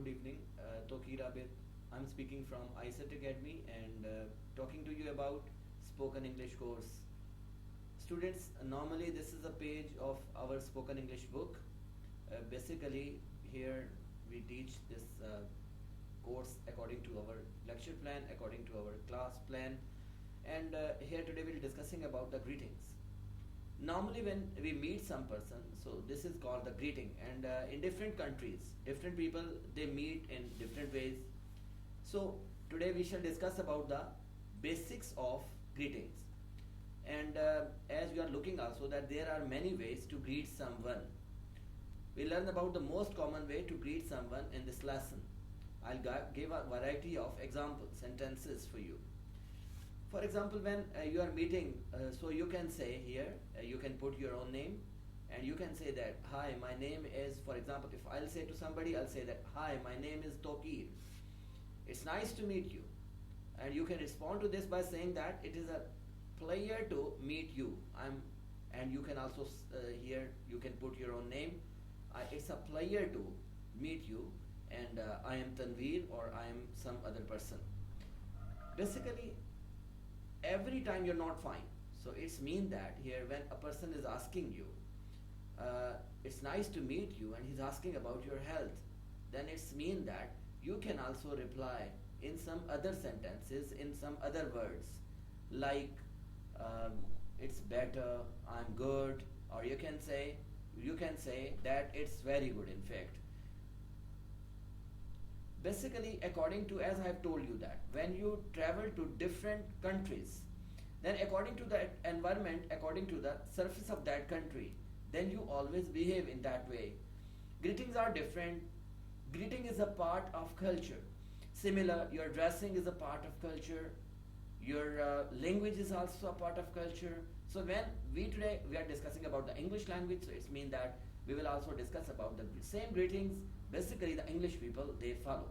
good evening. TAUQEER Abid. I'm speaking from I-CET Academy and talking to you about spoken English course. Students, normally this is a page of our spoken English book. Basically, here we teach this course according to our lecture plan, according to our class plan, and here today we'll be discussing about the greetings. Normally when we meet some person, so this is called the greeting, and in different countries different people they meet in different ways. So today we shall discuss about the basics of greetings, and as we are looking also that there are many ways to greet someone, we learn about the most common way to greet someone in this lesson. I'll give a variety of example sentences for you. For example, when you are meeting, so you can say here, you can put your own name and you can say that, hi, my name is, for example, if I'll say to somebody, I'll say that, hi, my name is TAUQEER. It's nice to meet you. And you can respond to this by saying that it is a pleasure to meet you. And you can also, here, you can put your own name. It's a pleasure to meet you, and I am Tanveer or I am some other person. Basically, every time you're not fine, so it's mean that here when a person is asking you, it's nice to meet you, and he's asking about your health, then it's mean that you can also reply in some other sentences, in some other words, like it's better, I'm good, or you can say that it's very good. In fact, basically, according to, as I have told you, that when you travel to different countries, then according to the environment, according to the surface of that country, then you always behave in that way. Greetings are different. Greeting is a part of culture. Similar, your dressing is a part of culture. Your language is also a part of culture. So when today we are discussing about the English language, so it means that we will also discuss about the same greetings. Basically, the English people, they follow.